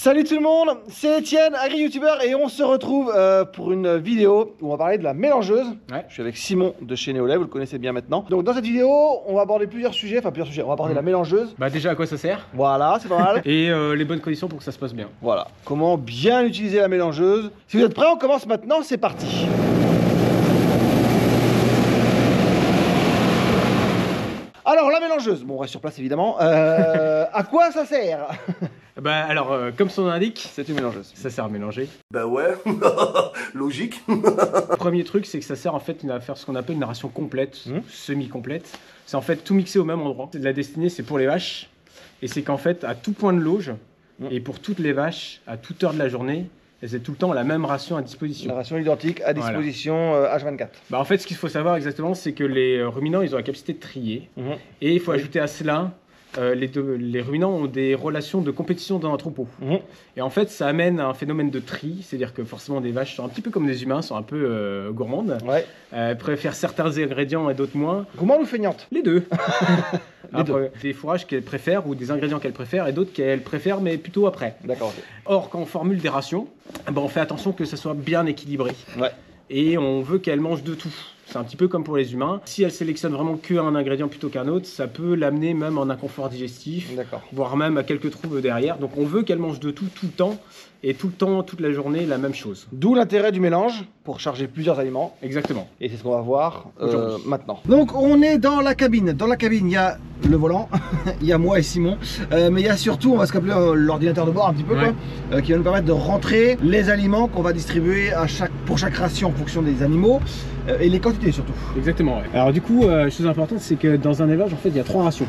Salut tout le monde, c'est Etienne, agri-youtubeur, et on se retrouve pour une vidéo où on va parler de la mélangeuse. Ouais. Je suis avec Simon de chez Néolay, vous le connaissez bien maintenant. Donc dans cette vidéo, on va aborder plusieurs sujets, on va aborder la mélangeuse. Bah déjà à quoi ça sert. Voilà, c'est pas mal. Et les bonnes conditions pour que ça se passe bien. Voilà, comment bien utiliser la mélangeuse. Si vous êtes prêts, on commence maintenant, c'est parti. Alors la mélangeuse, bon on reste sur place évidemment, à quoi ça sert? Bah alors, comme son nom l'indique, c'est une mélangeuse. Ça sert à mélanger. Bah ouais, logique. Premier truc, c'est que ça sert en fait à faire ce qu'on appelle une ration complète, semi-complète. C'est en fait tout mixé au même endroit. La destinée, c'est pour les vaches. Et c'est qu'en fait, à tout point de lauge, et pour toutes les vaches, à toute heure de la journée, elles ont tout le temps la même ration à disposition. La ration identique à disposition H24. Bah en fait, ce qu'il faut savoir exactement, c'est que les ruminants, ils ont la capacité de trier. Et il faut ajouter à cela... les ruminants ont des relations de compétition dans un troupeau. Et en fait, ça amène à un phénomène de tri, c'est-à-dire que forcément des vaches sont un petit peu comme des humains, sont un peu gourmandes. Préfèrent certains ingrédients et d'autres moins. Gourmandes ou feignantes? Les deux. Après, des fourrages qu'elles préfèrent ou des ingrédients qu'elles préfèrent et d'autres qu'elles préfèrent mais plutôt après. D'accord. Or, quand on formule des rations, on fait attention que ça soit bien équilibré. Et on veut qu'elles mangent de tout. C'est un petit peu comme pour les humains. Si elle sélectionne vraiment qu'un ingrédient plutôt qu'un autre, ça peut l'amener même en inconfort digestif, voire même à quelques troubles derrière. Donc on veut qu'elle mange de tout, tout le temps, et tout le temps, toute la journée, la même chose. D'où l'intérêt du mélange, pour charger plusieurs aliments. Exactement. Et c'est ce qu'on va voir maintenant. Donc on est dans la cabine. Dans la cabine, il y a le volant, il y a moi et Simon, mais il y a surtout, on va se rappeler l'ordinateur de bord un petit peu, qui va nous permettre de rentrer les aliments qu'on va distribuer pour chaque ration en fonction des animaux, et les quantités surtout. Exactement, ouais. Alors du coup, chose importante, c'est que dans un élevage, en fait, il y a 3 rations.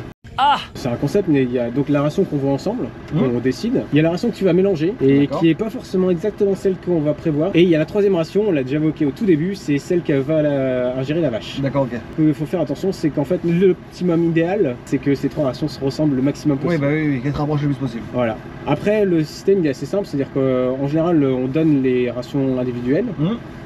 C'est un concept, mais il y a donc la ration qu'on voit ensemble, on décide. Il y a la ration que tu vas mélanger et qui n'est pas forcément exactement celle qu'on va prévoir. Et il y a la troisième ration, on l'a déjà évoqué au tout début, c'est celle qui va ingérer la vache. D'accord, ok. Il faut faire attention, c'est qu'en fait l'optimum idéal, c'est que ces 3 rations se ressemblent le maximum possible. Oui, qu'elles se rapprochent le plus possible. Voilà. Après, le système il est assez simple, c'est-à-dire qu'en général, on donne les rations individuelles.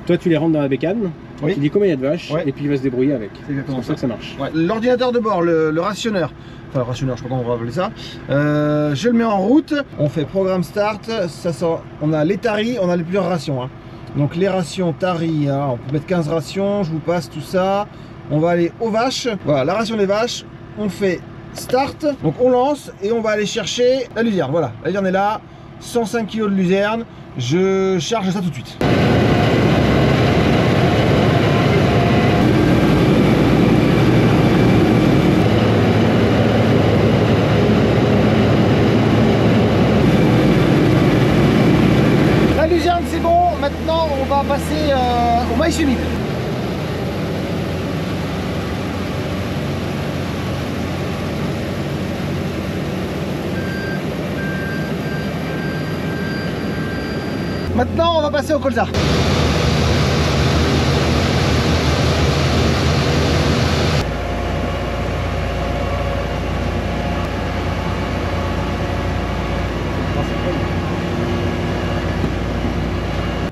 Toi, tu les rentres dans la bécane, tu dis combien il y a de vaches, et puis il va se débrouiller avec. C'est comme ça que ça marche. L'ordinateur de bord, le rationneur, enfin le rationneur, je sais pas comment on va appeler ça, je le mets en route, on fait programme start, ça sort, on a les taris, on a les plusieurs rations. Donc les rations taris, on peut mettre 15 rations, je vous passe tout ça. On va aller aux vaches, voilà la ration des vaches, on fait start, donc on lance et on va aller chercher la luzerne, voilà, la luzerne est là, 105 kg de luzerne, je charge ça tout de suite. C'est bon, maintenant on va passer au maïs humide. Maintenant on va passer au colza.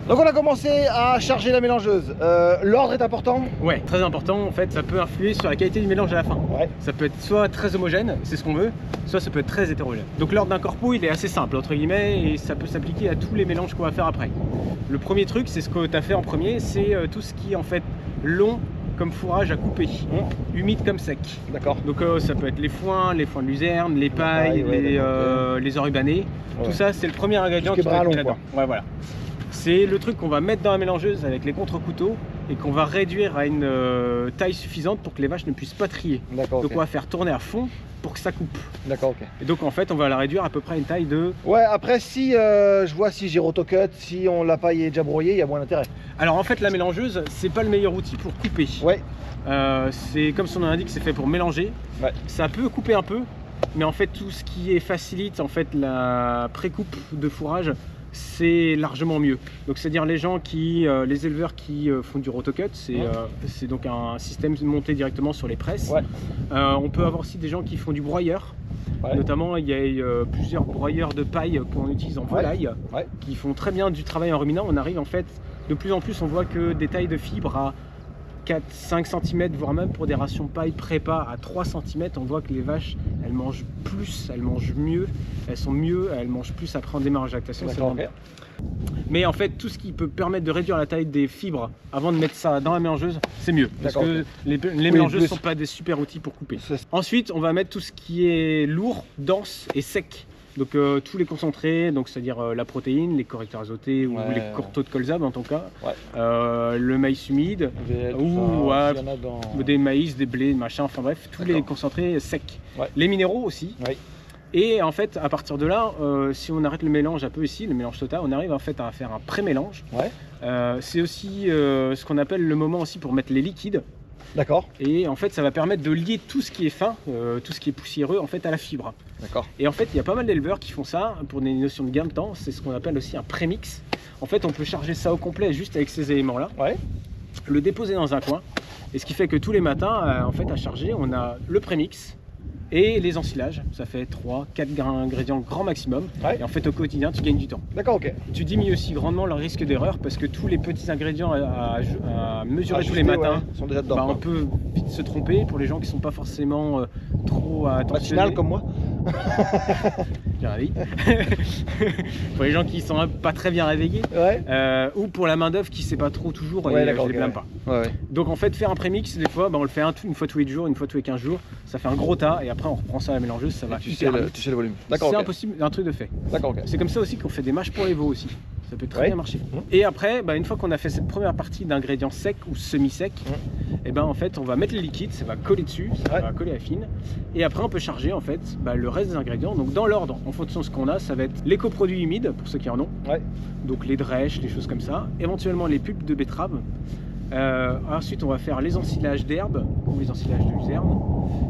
Donc on a commencé à charger la mélangeuse. L'ordre est important? Ouais, très important. En fait, ça peut influer sur la qualité du mélange à la fin. Ça peut être soit très homogène, c'est ce qu'on veut, soit ça peut être très hétérogène. Donc l'ordre d'un corpo, il est assez simple, entre guillemets, et ça peut s'appliquer à tous les mélanges qu'on va faire après. Le premier truc, c'est ce que tu as fait en premier, c'est tout ce qui est en fait long comme fourrage à couper, humide comme sec. D'accord. Donc ça peut être les foins de luzerne, les pailles, les enrubannées. Tout ça, c'est le premier ingrédient qui va être là-dedans. Ouais, voilà. C'est le truc qu'on va mettre dans la mélangeuse avec les contre-couteaux et qu'on va réduire à une taille suffisante pour que les vaches ne puissent pas trier. Donc on va faire tourner à fond pour que ça coupe. D'accord, ok. Et donc en fait on va la réduire à peu près à une taille de... Ouais, après si je vois si j'ai rotocut, si la paille est déjà brouillée, il y a moins d'intérêt. Alors en fait la mélangeuse, c'est pas le meilleur outil pour couper. C'est comme son nom l'indique, c'est fait pour mélanger. Ça peut couper un peu, mais en fait tout ce qui facilite en fait la pré-coupe de fourrage, c'est largement mieux. Donc c'est-à-dire les gens les éleveurs qui font du rotocut, c'est donc un système monté directement sur les presses. On peut avoir aussi des gens qui font du broyeur. Notamment il y a plusieurs broyeurs de paille qu'on utilise en volaille qui font très bien du travail en ruminant. On arrive en fait, de plus en plus on voit que des tailles de fibres à 4-5 cm, voire même pour des rations paille prépa à 3 cm, on voit que les vaches, elles mangent plus, elles mangent mieux, elles sont mieux, elles mangent plus après en démarrage de lactation. Okay. Mais en fait, tout ce qui peut permettre de réduire la taille des fibres avant de mettre ça dans la mélangeuse, c'est mieux. Parce que les mélangeuses ne sont pas des super outils pour couper. Ensuite, on va mettre tout ce qui est lourd, dense et sec. Donc tous les concentrés, donc c'est-à-dire la protéine, les correcteurs azotés ou les cortaux de colza dans ton cas, le maïs humide, des maïs, des blés, machin, enfin bref, tous les concentrés secs. Les minéraux aussi. Et en fait, à partir de là, si on arrête le mélange un peu ici, le mélange total, on arrive en fait à faire un pré-mélange. C'est aussi ce qu'on appelle le moment aussi pour mettre les liquides. D'accord. Et en fait, ça va permettre de lier tout ce qui est fin, tout ce qui est poussiéreux, en fait, à la fibre. D'accord. Et en fait, il y a pas mal d'éleveurs qui font ça pour des notions de gain de temps. C'est ce qu'on appelle aussi un prémix. En fait, on peut charger ça au complet juste avec ces éléments-là. Le déposer dans un coin. Et ce qui fait que tous les matins, en fait, à charger, on a le prémix et les ensilages. Ça fait 3-4 ingrédients grand maximum. Et en fait, au quotidien, tu gagnes du temps. D'accord, ok. Tu diminues aussi grandement le risque d'erreur parce que tous les petits ingrédients à mesurer tous les matins, sont déjà dedans, on peut vite se tromper pour les gens qui ne sont pas forcément trop attentionnés. Matinal comme moi. Bien réveillé. Pour les gens qui sont pas très bien réveillés, ou pour la main d'œuvre qui ne sait pas trop toujours, et je les blâme pas. Donc en fait, faire un prémix, des fois, on le fait une fois tous les jours, une fois tous les 15 jours, ça fait un gros tas et après on reprend ça à la mélangeuse, ça va hyper vite. Tu sais le volume. C'est impossible, un truc de fait. C'est comme ça aussi qu'on fait des mâches pour les veaux aussi. Ça peut très bien marcher. Et après, une fois qu'on a fait cette première partie d'ingrédients secs ou semi-secs, et en fait on va mettre les liquides, ça va coller dessus, ça va coller à fine. Et après on peut charger en fait le reste des ingrédients. Donc dans l'ordre, en fonction de ce qu'on a, ça va être les coproduits humides pour ceux qui en ont. Donc les drèches, les choses comme ça. Éventuellement les pulpes de betterave. Ensuite on va faire les ensilages d'herbe ou les ensilages de luzerne.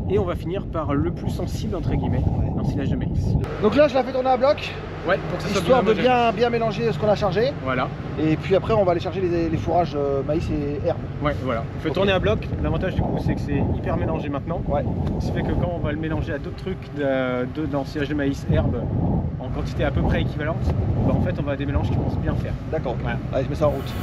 Et on va finir par le plus sensible entre guillemets, l'ensilage de maïs. Donc là je la fais tourner à bloc. Pour que ça soit histoire de bien mélanger ce qu'on a chargé. Voilà. Et puis après on va aller charger les fourrages maïs et herbes. Voilà. On fait tourner à bloc. L'avantage du coup c'est que c'est hyper mélangé maintenant. Ce qui fait que quand on va le mélanger à d'autres trucs d'ensilage de maïs, herbes, en quantité à peu près équivalente, en fait on va à des mélanges qui vont se bien faire. D'accord. Allez, je mets ça en route.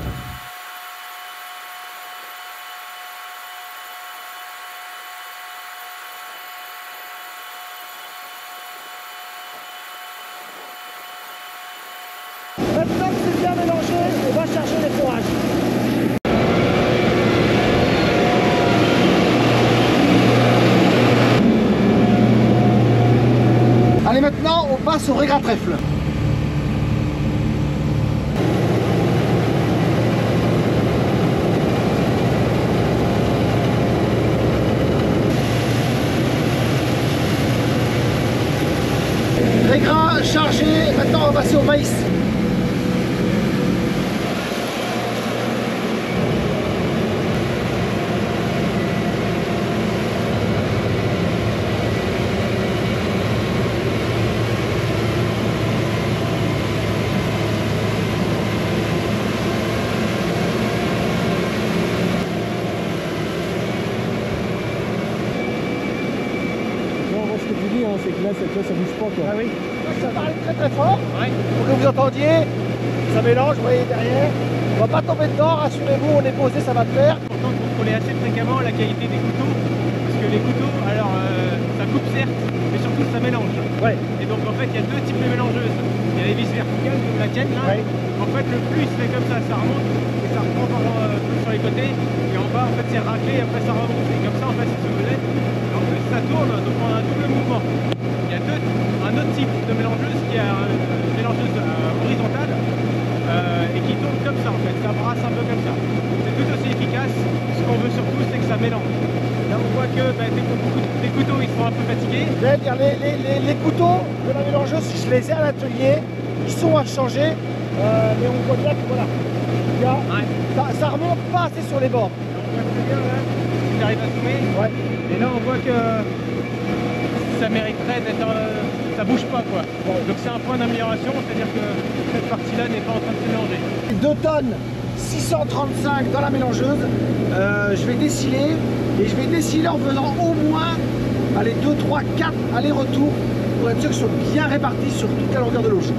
Maintenant que c'est bien mélangé, on va chercher les fourrages. Allez, maintenant on passe au régrat-trèfle. Régrat chargé, maintenant on va passer au maïs. C'est que là, cette fois, ça bouge pas quoi. Ça va aller très fort. Pour que vous entendiez, ça mélange, vous voyez derrière. On va pas tomber dedans, rassurez-vous, on est posé, ça va le faire. C'est important de contrôler assez fréquemment la qualité des couteaux. Parce que les couteaux, alors ça coupe certes, mais surtout ça mélange. Et donc en fait, il y a deux types de mélangeuses. Il y a les vis verticales comme la tienne là. En fait, le plus il se fait comme ça remonte et ça reprend sur les côtés. Et en bas, en fait, c'est raclé et après ça remonte. Et comme ça, en fait, c'est se faisait. En plus, ça tourne, donc on a un double mouvement. Il y a un autre type de mélangeuse qui est une mélangeuse horizontale et qui tourne comme ça en fait, ça brasse un peu comme ça. C'est tout aussi efficace, ce qu'on veut surtout c'est que ça mélange. Là on voit que les couteaux ils sont un peu fatigués. C'est-à-dire les couteaux de la mélangeuse, je les ai à l'atelier, ils sont à changer, mais on voit bien que voilà, ça remonte pas assez sur les bords. Là, on voit très bien là, il arrive à zoomer. Et là on voit que ça mériterait d'être, ça bouge pas quoi. Donc c'est un point d'amélioration, c'est-à-dire que cette partie-là n'est pas en train de se mélanger. 2 tonnes 635 dans la mélangeuse, je vais déciler et je vais déciler en faisant au moins 2, 3, 4 allers-retours pour être sûr que ce soit bien répartis sur toute la longueur de l'auge.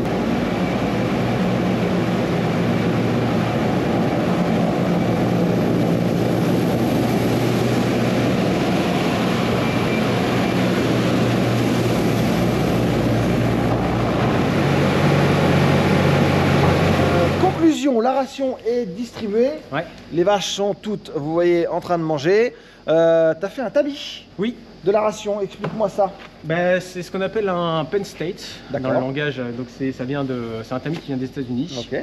bon, la ration est distribuée. Ouais. Les vaches sont toutes, vous voyez, en train de manger. T'as fait un tamis Oui. de la ration, explique-moi ça. Ben, c'est ce qu'on appelle un Penn State dans le langage. Donc c'est un tamis qui vient des États-Unis. Ok.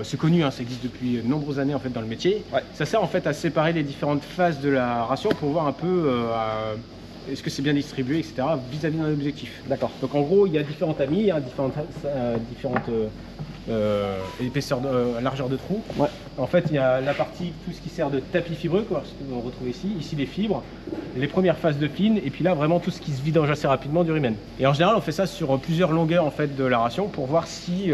C'est connu, hein, ça existe depuis de nombreuses années en fait dans le métier. Ouais. Ça sert en fait à séparer les différentes phases de la ration pour voir un peu est-ce que c'est bien distribué, etc. vis-à-vis d'un objectif. D'accord. Donc en gros, il y a différents tamis, hein, différentes épaisseurs, largeur de trou. Ouais. En fait, il y a la partie, tout ce qui sert de tapis fibreux, quoi, ce que vous retrouvez ici les fibres, les premières phases de fine, et puis là vraiment tout ce qui se vidange assez rapidement du rumen. Et en général, on fait ça sur plusieurs longueurs en fait de la ration pour voir si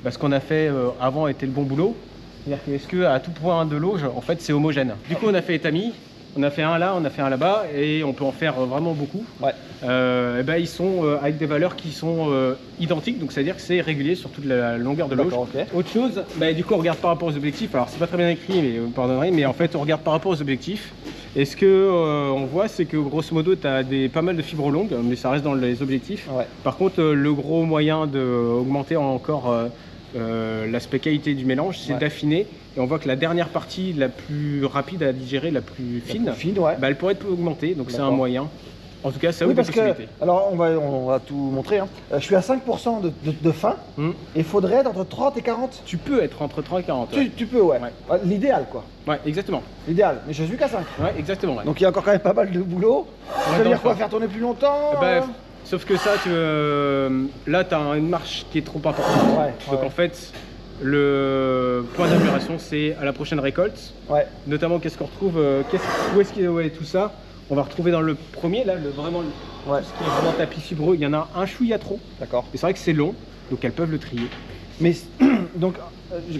ce qu'on a fait avant était le bon boulot. C'est-à-dire que est-ce que à tout point de l'auge, en fait, c'est homogène. Du coup, on a fait les tamis. On a fait un là, on a fait un là-bas et on peut en faire vraiment beaucoup. Ouais. Et ben, ils sont avec des valeurs qui sont identiques, donc c'est-à-dire que c'est régulier sur toute la longueur de l'auge. Okay. Autre chose, bah, du coup on regarde par rapport aux objectifs. Alors c'est pas très bien écrit, mais vous pardonnerez, mais en fait on regarde par rapport aux objectifs. Et ce que on voit, c'est que grosso modo tu as pas mal de fibres longues, mais ça reste dans les objectifs. Ouais. Par contre, le gros moyen d'augmenter encore l'aspect qualité du mélange, c'est d'affiner. Et on voit que la dernière partie la plus rapide à digérer, la plus fine, bah, elle pourrait être augmentée, donc c'est un moyen. En tout cas, ça ouvre des possibilités. Alors, on va tout montrer. Hein. Je suis à 5% de fin et il faudrait être entre 30 et 40. Tu peux être entre 30 et 40. Tu peux, ouais. L'idéal, quoi. Ouais, exactement. L'idéal, mais je suis qu'à 5. Ouais, exactement. Ouais. Donc il y a encore quand même pas mal de boulot. Ça veut dire quoi? Faire tourner plus longtemps Sauf que ça, là, tu as une marche qui est trop importante. Donc en fait, le point d'amélioration, c'est à la prochaine récolte. Ouais. Notamment, qu'est-ce qu'on retrouve, où est-ce qu'il y a tout ça? On va retrouver dans le premier, là, vraiment, tout ce qui est vraiment tapis fibreux. Il y en a un chouïa trop. D'accord. Et c'est vrai que c'est long, donc elles peuvent le trier. Mais donc,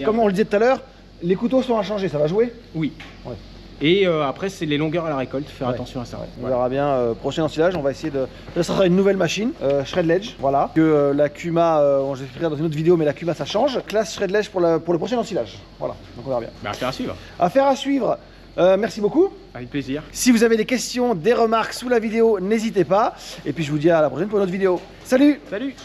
comme on le disait tout à l'heure, les couteaux sont à changer, ça va jouer? Oui. Ouais. Et après, c'est les longueurs à la récolte, faire attention à ça. On verra bien, prochain ensilage, on va essayer de... Ça sera une nouvelle machine, Shredledge, voilà. Que la Kuma, je vais expliquer dans une autre vidéo, mais la Kuma ça change. Classe Shredledge pour le prochain ensilage, voilà, donc on verra bien. Bah, affaire à suivre. Affaire à suivre. Merci beaucoup. Avec plaisir. Si vous avez des questions, des remarques sous la vidéo, n'hésitez pas. Et puis je vous dis à la prochaine pour une autre vidéo. Salut! Salut!